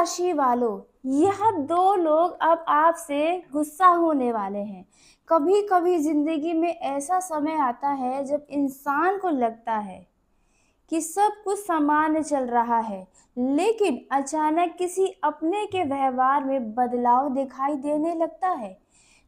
राशि वालों, यह दो लोग अब आपसे गुस्सा होने वाले हैं। कभी कभी जिंदगी में ऐसा समय आता है जब इंसान को लगता है कि सब कुछ सामान्य चल रहा है, लेकिन अचानक किसी अपने के व्यवहार में बदलाव दिखाई देने लगता है।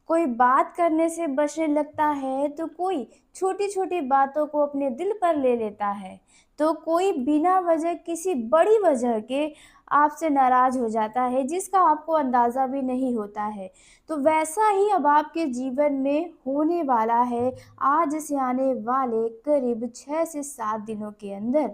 कोई बात करने से बचने लगता है, तो कोई छोटी छोटी बातों को अपने दिल पर ले लेता है, तो कोई बिना वजह किसी बड़ी वजह के आपसे नाराज हो जाता है, जिसका आपको अंदाज़ा भी नहीं होता है। तो वैसा ही अब आपके जीवन में होने वाला है आज से आने वाले करीब 6 से 7 दिनों के अंदर।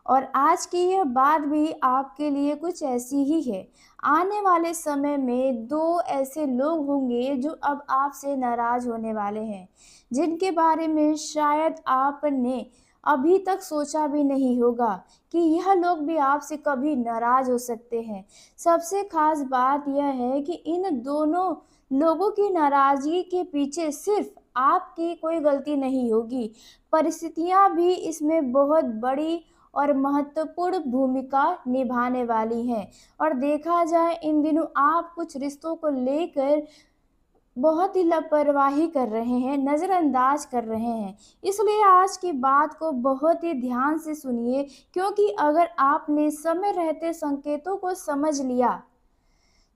और आज की यह बात भी आपके लिए कुछ ऐसी ही है। आने वाले समय में 2 ऐसे लोग होंगे जो अब आपसे नाराज़ होने वाले हैं, जिनके बारे में शायद आपने अभी तक सोचा भी नहीं होगा कि यह लोग भी आपसे कभी नाराज़ हो सकते हैं। सबसे ख़ास बात यह है कि इन दोनों लोगों की नाराज़गी के पीछे सिर्फ़ आपकी कोई गलती नहीं होगी, परिस्थितियाँ भी इसमें बहुत बड़ी और महत्वपूर्ण भूमिका निभाने वाली हैं। और देखा जाए इन दिनों आप कुछ रिश्तों को लेकर बहुत ही लापरवाही कर रहे हैं, नज़रअंदाज कर रहे हैं। इसलिए आज की बात को बहुत ही ध्यान से सुनिए, क्योंकि अगर आपने समय रहते संकेतों को समझ लिया,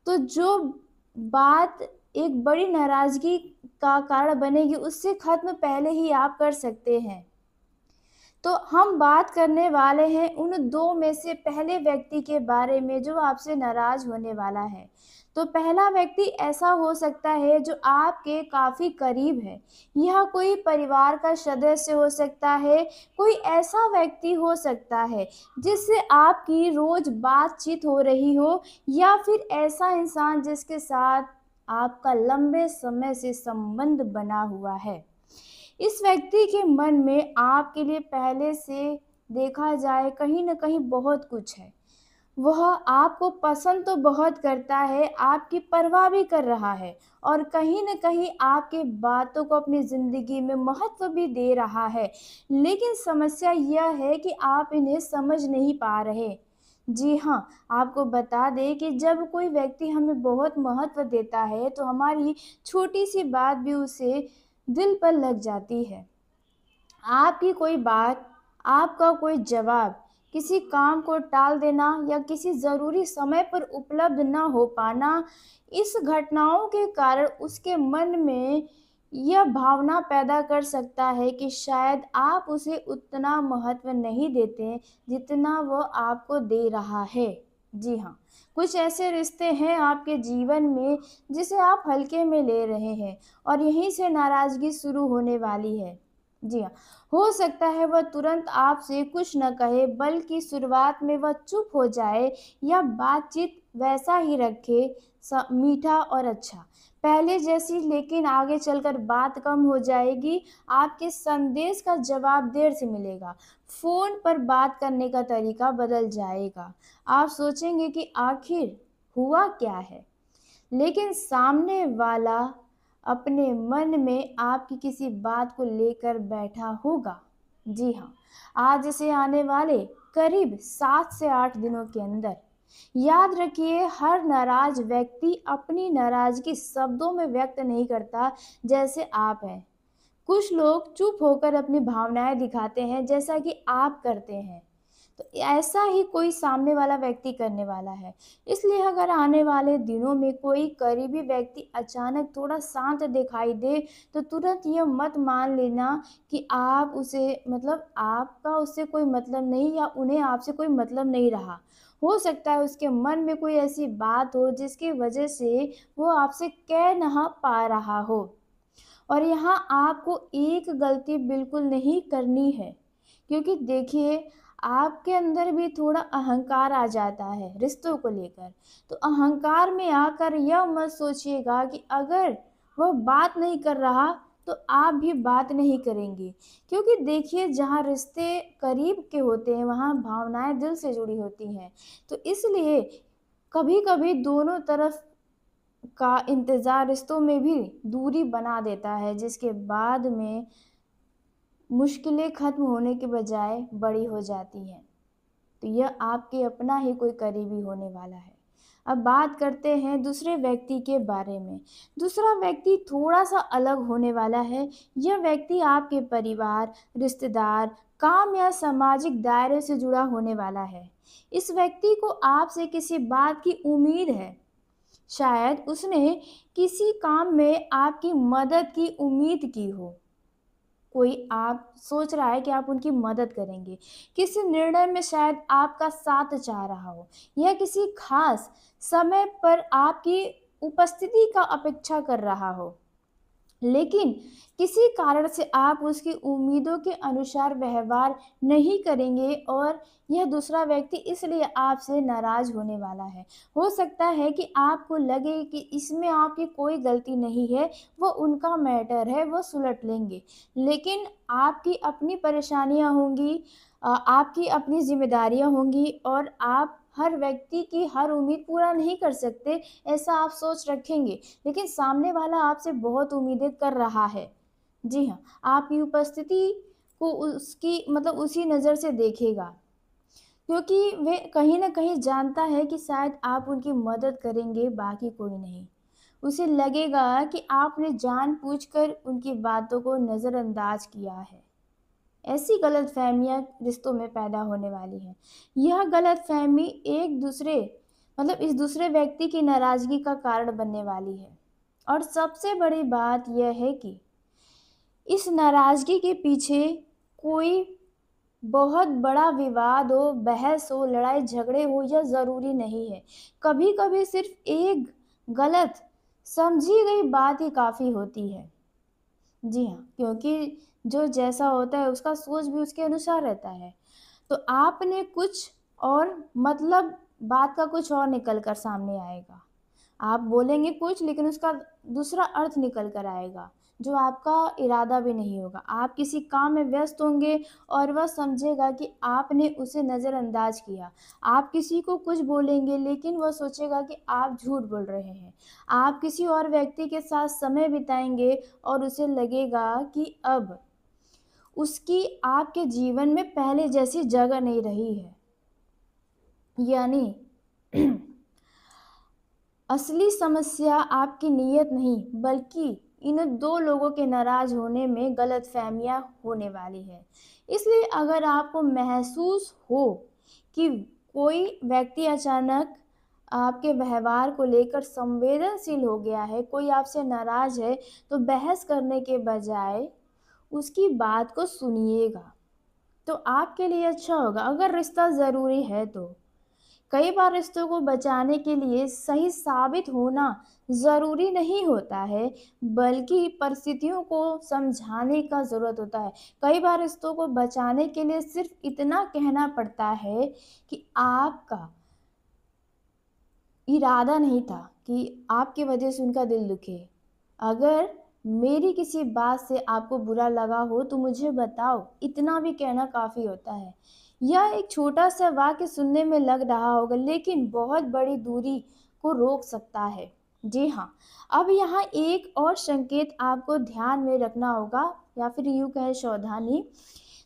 तो जो बात एक बड़ी नाराज़गी का कारण बनेगी, उससे ख़त्म पहले ही आप कर सकते हैं। तो हम बात करने वाले हैं उन 2 में से पहले व्यक्ति के बारे में जो आपसे नाराज़ होने वाला है। तो पहला व्यक्ति ऐसा हो सकता है जो आपके काफ़ी करीब है। यह कोई परिवार का सदस्य हो सकता है, कोई ऐसा व्यक्ति हो सकता है जिससे आपकी रोज़ बातचीत हो रही हो, या फिर ऐसा इंसान जिसके साथ आपका लंबे समय से संबंध बना हुआ है। इस व्यक्ति के मन में आपके लिए पहले से देखा जाए कहीं न कहीं बहुत कुछ है। वह आपको पसंद तो बहुत करता है, आपकी परवाह भी कर रहा है, और कहीं न कहीं आपकी बातों को अपनी ज़िंदगी में महत्व भी दे रहा है। लेकिन समस्या यह है कि आप इन्हें समझ नहीं पा रहे। जी हाँ, आपको बता दें कि जब कोई व्यक्ति हमें बहुत महत्व देता है, तो हमारी छोटी-सी बात भी उसे दिल पर लग जाती है। आपकी कोई बात, आपका कोई जवाब, किसी काम को टाल देना या किसी ज़रूरी समय पर उपलब्ध न हो पाना, इस घटनाओं के कारण उसके मन में यह भावना पैदा कर सकता है कि शायद आप उसे उतना महत्व नहीं देते जितना वह आपको दे रहा है। जी हाँ, कुछ ऐसे रिश्ते हैं आपके जीवन में जिसे आप हल्के में ले रहे हैं, और यहीं से नाराज़गी शुरू होने वाली है। जी हाँ, हो सकता है वह तुरंत आपसे कुछ न कहे, बल्कि शुरुआत में वह चुप हो जाए या बातचीत वैसा ही रखे, मीठा और अच्छा पहले जैसी, लेकिन आगे चलकर बात कम हो जाएगी। आपके संदेश का जवाब देर से मिलेगा, फ़ोन पर बात करने का तरीका बदल जाएगा। आप सोचेंगे कि आखिर हुआ क्या है, लेकिन सामने वाला अपने मन में आपकी किसी बात को लेकर बैठा होगा। जी हाँ, आज से आने वाले करीब 7 से 8 दिनों के अंदर। याद रखिए, हर नाराज व्यक्ति अपनी नाराज़गी शब्दों में व्यक्त नहीं करता जैसे आप हैं। कुछ लोग चुप होकर अपनी भावनाएं दिखाते हैं, जैसा कि आप करते हैं। तो ऐसा ही कोई सामने वाला व्यक्ति करने वाला है। इसलिए अगर आने वाले दिनों में कोई करीबी व्यक्ति अचानक थोड़ा शांत दिखाई दे, तो तुरंत यह मत मान लेना कि आप उसे आपका उससे कोई मतलब नहीं, या उन्हें आपसे कोई मतलब नहीं रहा। हो सकता है उसके मन में कोई ऐसी बात हो जिसकी वजह से वो आपसे कह ना पा रहा हो। और यहाँ आपको एक गलती बिल्कुल नहीं करनी है, क्योंकि देखिए, आपके अंदर भी थोड़ा अहंकार आ जाता है रिश्तों को लेकर। तो अहंकार में आकर यह मत सोचिएगा कि अगर वह बात नहीं कर रहा तो आप भी बात नहीं करेंगे, क्योंकि देखिए, जहाँ रिश्ते करीब के होते हैं वहाँ भावनाएं दिल से जुड़ी होती हैं। तो इसलिए कभी कभी दोनों तरफ का इंतज़ार रिश्तों में भी दूरी बना देता है, जिसके बाद में मुश्किलें ख़त्म होने के बजाय बड़ी हो जाती हैं। तो यह आपके अपना ही कोई करीबी होने वाला है। अब बात करते हैं दूसरे व्यक्ति के बारे में। दूसरा व्यक्ति थोड़ा-सा अलग होने वाला है। यह व्यक्ति आपके परिवार, रिश्तेदार, काम या सामाजिक दायरे से जुड़ा होने वाला है। इस व्यक्ति को आपसे किसी बात की उम्मीद है। शायद उसने किसी काम में आपकी मदद की उम्मीद की हो। कोई आप सोच रहा है कि आप उनकी मदद करेंगे। किसी निर्णय में शायद आपका साथ चाह रहा हो या किसी खास समय पर आपकी उपस्थिति का अपेक्षा कर रहा हो। लेकिन किसी कारण से आप उसकी उम्मीदों के अनुसार व्यवहार नहीं करेंगे और यह दूसरा व्यक्ति इसलिए आपसे नाराज़ होने वाला है। हो सकता है कि आपको लगे कि इसमें आपकी कोई गलती नहीं है, वो उनका मैटर है, वो सुलट लेंगे। लेकिन आपकी अपनी परेशानियाँ होंगी, आपकी अपनी ज़िम्मेदारियाँ होंगी और आप हर व्यक्ति की हर उम्मीद पूरा नहीं कर सकते, ऐसा आप सोच रखेंगे। लेकिन सामने वाला आपसे बहुत उम्मीदें कर रहा है। जी हाँ, आपकी उपस्थिति को उसकी मतलब उसी नज़र से देखेगा, क्योंकि वह कहीं न कहीं जानता है कि शायद आप उनकी मदद करेंगे, बाकी कोई नहीं। उसे लगेगा कि आपने जानबूझकर उनकी बातों को नज़रअंदाज किया है। ऐसी गलतफ़हमियाँ रिश्तों में पैदा होने वाली हैं। यह गलतफ़हमी इस दूसरे व्यक्ति की नाराज़गी का कारण बनने वाली है। और सबसे बड़ी बात यह है कि इस नाराज़गी के पीछे कोई बहुत बड़ा विवाद हो, बहस हो, लड़ाई-झगड़े हो यह ज़रूरी नहीं है। कभी-कभी सिर्फ़ एक गलत समझी गई बात ही काफ़ी होती है। जी हाँ, क्योंकि जो जैसा होता है उसका सोच भी उसके अनुसार रहता है। तो आपने कुछ और मतलब बात का कुछ और निकल कर सामने आएगा। आप बोलेंगे कुछ लेकिन उसका दूसरा अर्थ निकल कर आएगा, जो आपका इरादा भी नहीं होगा। आप किसी काम में व्यस्त होंगे और वह समझेगा कि आपने उसे नज़रअंदाज किया। आप किसी को कुछ बोलेंगे लेकिन वह सोचेगा कि आप झूठ बोल रहे हैं। आप किसी और व्यक्ति के साथ समय बिताएँगे और उसे लगेगा कि अब उसकी आपके जीवन में पहले जैसी जगह नहीं रही है। यानी असली समस्या आपकी नीयत नहीं, बल्कि इन 2 लोगों के नाराज़ होने में गलतफ़हमियाँ होने वाली है। इसलिए अगर आपको महसूस हो कि कोई व्यक्ति अचानक आपके व्यवहार को लेकर संवेदनशील हो गया है, कोई आपसे नाराज़ है, तो बहस करने के बजाय उसकी बात को सुनिएगा, तो आपके लिए अच्छा होगा। अगर रिश्ता ज़रूरी है तो। कई बार रिश्तों को बचाने के लिए सही साबित होना ज़रूरी नहीं होता है, बल्कि परिस्थितियों को समझाने का ज़रूरत होता है। कई बार रिश्तों को बचाने के लिए सिर्फ़ इतना कहना पड़ता है कि आपका इरादा नहीं था कि आपकी वजह से उनका दिल दुखे। अगर मेरी किसी बात से आपको बुरा लगा हो तो मुझे बताओ, इतना भी कहना काफ़ी होता है। यह एक छोटा-सा वाक्य सुनने में लग रहा होगा लेकिन बहुत बड़ी दूरी को रोक सकता है। जी हाँ, अब यहाँ एक और संकेत आपको ध्यान में रखना होगा या फिर यूँ कहें सावधानी।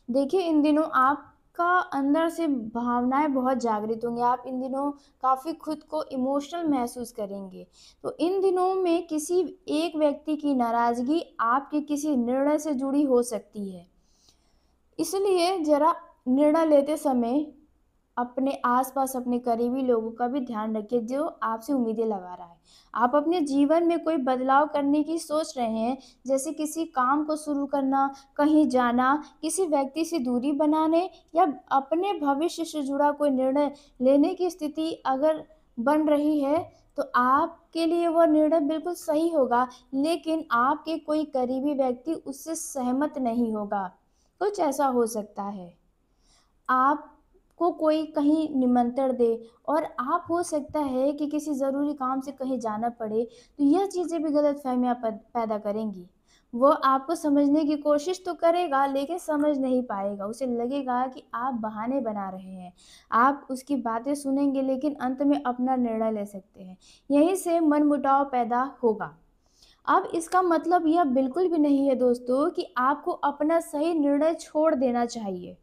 देखिए, इन दिनों आपका अंदर से भावनाएँ बहुत जागृत होंगी, आप इन दिनों काफ़ी खुद को इमोशनल महसूस करेंगे। तो इन दिनों में किसी एक व्यक्ति की नाराज़गी आपके किसी निर्णय से जुड़ी हो सकती है। इसलिए ज़रा निर्णय लेते समय अपने आस-पास अपने करीबी लोगों का भी ध्यान रखिए जो आपसे उम्मीदें लगा रहा है। आप अपने जीवन में कोई बदलाव करने की सोच रहे हैं, जैसे किसी काम को शुरू करना, कहीं जाना, किसी व्यक्ति से दूरी बनाने या अपने भविष्य से जुड़ा कोई निर्णय लेने की स्थिति अगर बन रही है, तो आपके लिए वो निर्णय बिल्कुल सही होगा, लेकिन आपके कोई करीबी व्यक्ति उससे सहमत नहीं होगा। कुछ ऐसा हो सकता है। आपको कोई कहीं निमंत्रण दे और आप हो सकता है कि किसी ज़रूरी काम से कहीं जाना पड़े, तो यह चीज़ें भी गलतफ़हमियाँ पैदा करेंगी। वो आपको समझने की कोशिश तो करेगा लेकिन समझ नहीं पाएगा, उसे लगेगा कि आप बहाने बना रहे हैं। आप उसकी बातें सुनेंगे लेकिन अंत में अपना निर्णय ले सकते हैं। यहीं से मनमुटाव पैदा होगा। अब इसका मतलब यह बिल्कुल भी नहीं है दोस्तों कि आपको अपना सही निर्णय छोड़ देना चाहिए।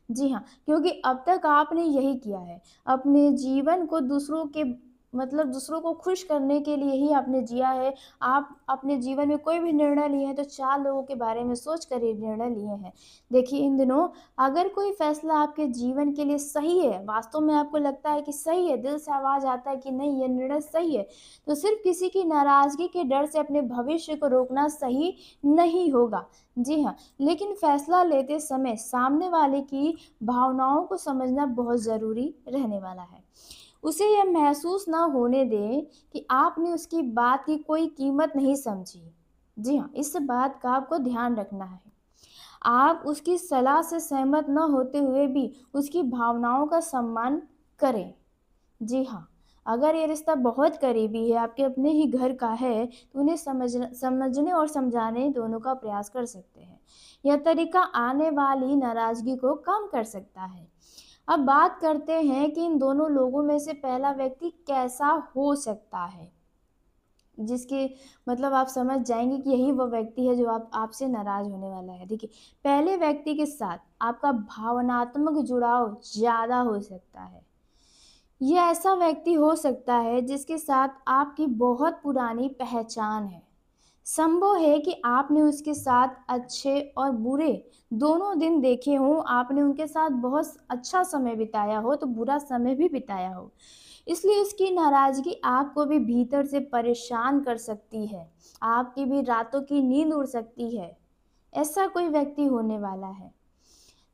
जी हाँ, क्योंकि अब तक आपने यही किया है, अपने जीवन को दूसरों के मतलब दूसरों को खुश करने के लिए ही आपने जिया है। आप अपने जीवन में कोई भी निर्णय लिए हैं तो 4 लोगों के बारे में सोच कर ही निर्णय लिए हैं। देखिए इन दिनों अगर कोई फ़ैसला आपके जीवन के लिए सही है, वास्तव में आपको लगता है कि सही है, दिल से आवाज़ आता है कि नहीं ये निर्णय सही है, तो सिर्फ़ किसी की नाराज़गी के डर से अपने भविष्य को रोकना सही नहीं होगा। जी हाँ, लेकिन फ़ैसला लेते समय सामने वाले की भावनाओं को समझना बहुत ज़रूरी रहने वाला है। उसे यह महसूस ना होने दें कि आपने उसकी बात की कोई कीमत नहीं समझी। जी हाँ, इस बात का आपको ध्यान रखना है। आप उसकी सलाह से सहमत न होते हुए भी उसकी भावनाओं का सम्मान करें। जी हाँ, अगर ये रिश्ता बहुत करीबी है, आपके अपने ही घर का है, तो उन्हें समझने और समझाने दोनों का प्रयास कर सकते हैं। यह तरीका आने वाली नाराज़गी को कम कर सकता है। अब बात करते हैं कि इन दोनों लोगों में से पहला व्यक्ति कैसा हो सकता है, जिसके मतलब आप समझ जाएँगे कि यही वो व्यक्ति है जो आपसे नाराज़ होने वाला है। देखिए, पहले व्यक्ति के साथ आपका भावनात्मक जुड़ाव ज़्यादा हो सकता है। ये ऐसा व्यक्ति हो सकता है जिसके साथ आपकी बहुत पुरानी पहचान है। संभव है कि आपने उसके साथ अच्छे और बुरे दोनों दिन देखे हों, आपने उनके साथ बहुत अच्छा समय बिताया हो, तो बुरा समय भी बिताया हो। इसलिए उसकी नाराज़गी आपको भी भीतर से परेशान कर सकती है। आपकी भी रातों की नींद उड़ सकती है। ऐसा कोई व्यक्ति होने वाला है।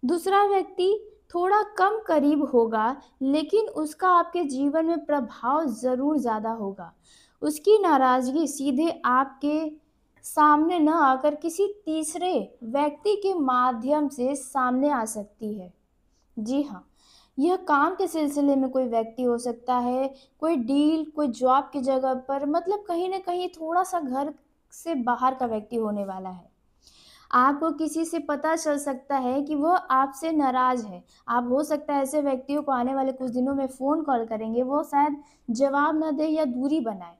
दूसरा व्यक्ति थोड़ा कम करीब होगा, लेकिन उसका आपके जीवन में प्रभाव ज़रूर ज़्यादा होगा। उसकी नाराज़गी सीधे आपके सामने न आकर किसी तीसरे व्यक्ति के माध्यम से सामने आ सकती है। जी हाँ, यह काम के सिलसिले में कोई व्यक्ति हो सकता है, कोई डील, कोई जॉब की जगह पर, मतलब कहीं न कहीं थोड़ा-सा घर से बाहर का व्यक्ति होने वाला है। आपको किसी से पता चल सकता है कि वह आपसे नाराज़ है। आप हो सकता है ऐसे व्यक्तियों को आने वाले कुछ दिनों में फ़ोन कॉल करेंगे, वो शायद जवाब ना दे या दूरी बनाए।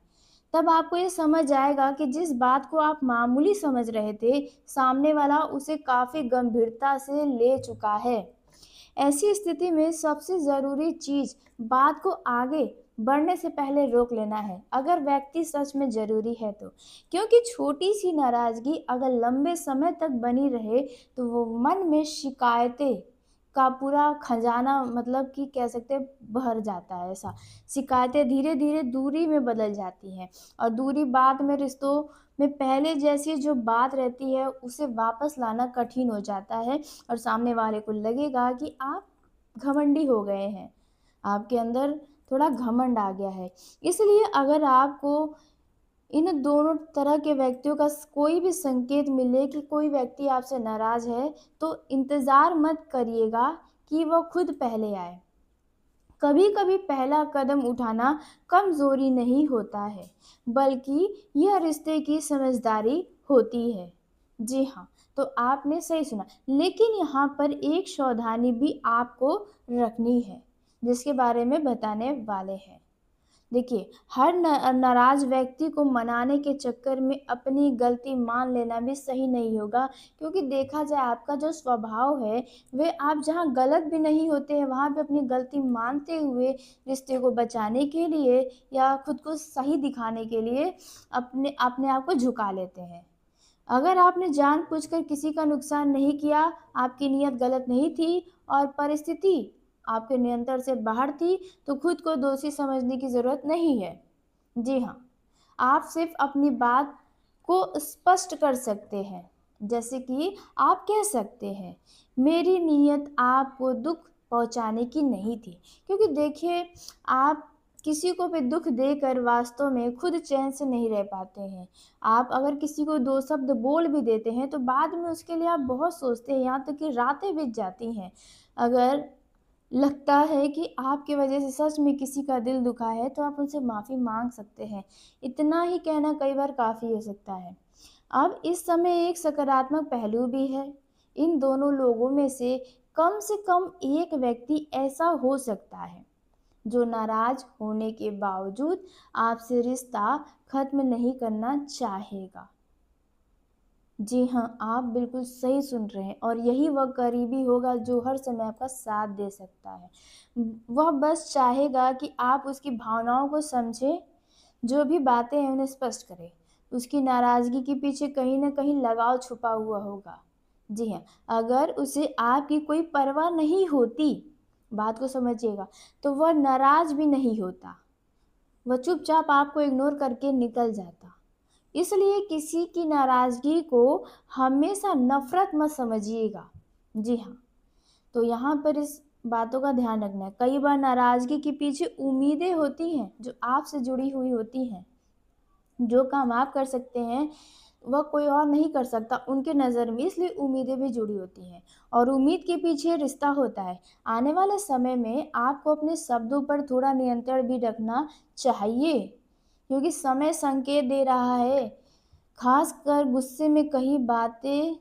तब आपको ये समझ आएगा कि जिस बात को आप मामूली समझ रहे थे, सामने वाला उसे काफ़ी गंभीरता से ले चुका है। ऐसी स्थिति में सबसे ज़रूरी चीज़ बात को आगे बढ़ने से पहले रोक लेना है, अगर व्यक्ति सच में ज़रूरी है तो। क्योंकि छोटी-सी नाराज़गी अगर लंबे समय तक बनी रहे, तो वो मन में शिकायतें का पूरा खजाना मतलब कि कह सकते हैं भर जाता है ऐसा। शिकायतें धीरे-धीरे दूरी में बदल जाती हैं और दूरी बाद में रिश्तों में पहले जैसी जो बात रहती है, उसे वापस लाना कठिन हो जाता है और सामने वाले को लगेगा कि आप घमंडी हो गए हैं। आपके अंदर थोड़ा घमंड आ गया है। इसलिए अगर आपको इन दोनों तरह के व्यक्तियों का कोई भी संकेत मिले कि कोई व्यक्ति आपसे नाराज़ है, तो इंतज़ार मत करिएगा कि वह खुद पहले आए। कभी-कभी पहला कदम उठाना कमज़ोरी नहीं होता है, बल्कि यह रिश्ते की समझदारी होती है। जी हाँ, तो आपने सही सुना। लेकिन यहाँ पर एक सावधानी भी आपको रखनी है, जिसके बारे में बताने वाले हैं। देखिए, हर नाराज़ व्यक्ति को मनाने के चक्कर में अपनी गलती मान लेना भी सही नहीं होगा, क्योंकि देखा जाए आपका जो स्वभाव है, वे आप जहाँ गलत भी नहीं होते हैं, वहाँ पे अपनी गलती मानते हुए रिश्ते को बचाने के लिए या खुद को सही दिखाने के लिए अपने अपने आप को झुका लेते हैं। अगर आपने जानबूझकर किसी का नुकसान नहीं किया, आपकी नीयत गलत नहीं थी और परिस्थिति आपके नियंत्रण से बाहर थी, तो खुद को दोषी समझने की ज़रूरत नहीं है। जी हाँ, आप सिर्फ़ अपनी बात को स्पष्ट कर सकते हैं। जैसे कि आप कह सकते हैं, मेरी नीयत आपको दुःख पहुँचाने की नहीं थी। क्योंकि देखिए, आप किसी को भी दुःख देकर वास्तव में खुद चैन से नहीं रह पाते हैं। आप अगर किसी को 2 शब्द बोल भी देते हैं, तो बाद में उसके लिए आप बहुत सोचते हैं, यहाँ तक कि रातें बीत जाती हैं। अगर लगता है कि आपकी वजह से सच में किसी का दिल दुखा है, तो आप उनसे माफ़ी माँग सकते हैं। इतना ही कहना कई बार काफ़ी हो सकता है। अब इस समय एक सकारात्मक पहलू भी है। इन दोनों लोगों में से कम एक व्यक्ति ऐसा हो सकता है, जो नाराज़ होने के बावजूद आपसे रिश्ता ख़त्म नहीं करना चाहेगा। जी हाँ, आप बिल्कुल सही सुन रहे हैं और यही वह करीबी होगा जो हर समय आपका साथ दे सकता है। वह बस चाहेगा कि आप उसकी भावनाओं को समझें, जो भी बातें हैं उन्हें स्पष्ट करें। उसकी नाराज़गी के पीछे कहीं न कहीं लगाव छुपा हुआ होगा। जी हाँ, अगर उसे आपकी कोई परवाह नहीं होती, बात को समझिएगा, तो वह नाराज़ भी नहीं होता। वह चुपचाप आपको इग्नोर करके निकल जाता। इसलिए किसी की नाराज़गी को हमेशा नफ़रत मत समझिएगा। जी हाँ, तो यहाँ पर इस बातों का ध्यान रखना है। कई बार नाराज़गी के पीछे उम्मीदें होती हैं, जो आपसे जुड़ी हुई होती हैं। जो काम आप कर सकते हैं, वह कोई और नहीं कर सकता उनके नज़र में, इसलिए उम्मीदें भी जुड़ी होती हैं और उम्मीद के पीछे रिश्ता होता है। आने वाले समय में आपको अपने शब्दों पर थोड़ा नियंत्रण भी रखना चाहिए, क्योंकि समय संकेत दे रहा है, ख़ासकर गुस्से में कही बातें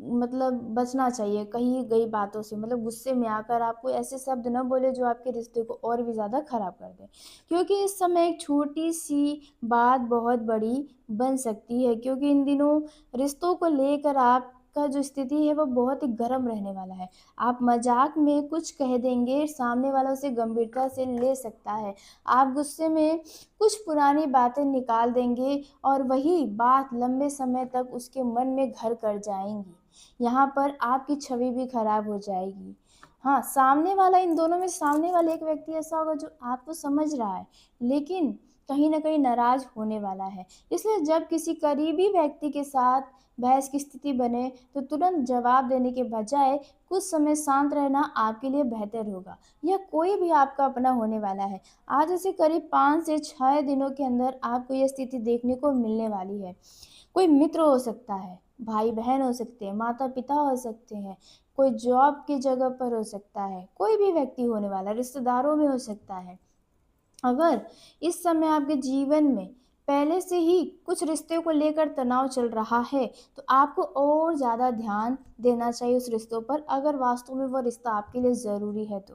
मतलब बचना चाहिए, कही गई बातों से, मतलब गुस्से में आकर आप कोई ऐसे शब्द ना बोले जो आपके रिश्ते को और भी ज़्यादा ख़राब कर दें। क्योंकि इस समय एक छोटी-सी बात बहुत बड़ी बन सकती है, क्योंकि इन दिनों रिश्तों को लेकर आपका जो स्थिति है वो बहुत ही गर्म रहने वाला है। आप मज़ाक में कुछ कह देंगे, सामने वाला उसे गंभीरता से ले सकता है। आप गुस्से में कुछ पुरानी बातें निकाल देंगे और वही बात लंबे समय तक उसके मन में घर कर जाएँगी। यहाँ पर आपकी छवि भी खराब हो जाएगी। हाँ, सामने वाला, इन दोनों में सामने वाला एक व्यक्ति ऐसा होगा जो आपको समझ रहा है, लेकिन कहीं न कहीं नाराज़ होने वाला है। इसलिए जब किसी करीबी व्यक्ति के साथ बहस की स्थिति बने, तो तुरंत जवाब देने के बजाय कुछ समय शांत रहना आपके लिए बेहतर होगा। या कोई भी आपका अपना होने वाला है। आज से करीब 5 से 6 दिनों के अंदर आपको ये स्थिति देखने को मिलने वाली है। कोई मित्र हो सकता है, भाई-बहन हो सकते हैं, माता-पिता हो सकते हैं, कोई जॉब की जगह पर हो सकता है, कोई भी व्यक्ति होने वाला है, रिश्तेदारों में हो सकता है। अगर इस समय आपके जीवन में पहले से ही कुछ रिश्ते को लेकर तनाव चल रहा है, तो आपको और ज़्यादा ध्यान देना चाहिए उस रिश्तों पर, अगर वास्तव में वो रिश्ता आपके लिए ज़रूरी है तो।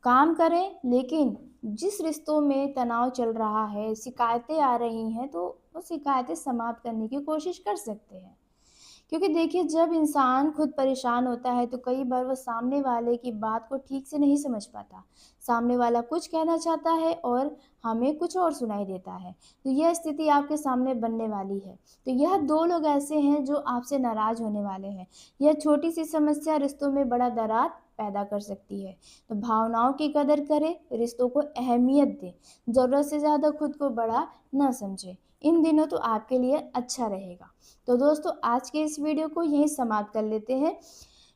काम करें, लेकिन जिस रिश्तों में तनाव चल रहा है, शिकायतें आ रही हैं, तो वो शिकायतें समाप्त करने की कोशिश कर सकते हैं। क्योंकि देखिए, जब इंसान खुद परेशान होता है तो कई बार वो सामने वाले की बात को ठीक से नहीं समझ पाता। सामने वाला कुछ कहना चाहता है और हमें कुछ और सुनाई देता है। तो यह स्थिति आपके सामने बनने वाली है। तो यह 2 लोग ऐसे हैं जो आपसे नाराज़ होने वाले हैं। यह छोटी-सी समस्या रिश्तों में बड़ा दरार पैदा कर सकती है। तो भावनाओं की कदर करें, रिश्तों को अहमियत दें। ज़रूरत से ज़्यादा खुद को बड़ा ना समझें। इन दिनों तो आपके लिए अच्छा रहेगा। तो दोस्तों, आज के इस वीडियो को यहीं समाप्त कर लेते हैं।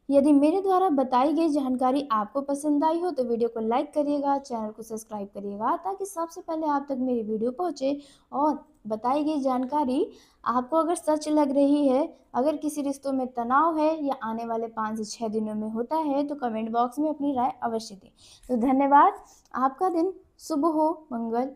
यदि मेरे द्वारा बताई गई जानकारी आपको पसंद आई हो तो वीडियो को लाइक करिएगा, चैनल को सब्सक्राइब करिएगा ताकि सबसे पहले आप तक मेरी वीडियो पहुंचे। और बताई गई जानकारी आपको अगर सच लग रही है, अगर किसी रिश्तों में तनाव है या आने वाले 5 से 6 दिनों में होता है, तो कमेंट बॉक्स में अपनी राय अवश्य दें। तो धन्यवाद। आपका दिन शुभ हो, मंगलमय।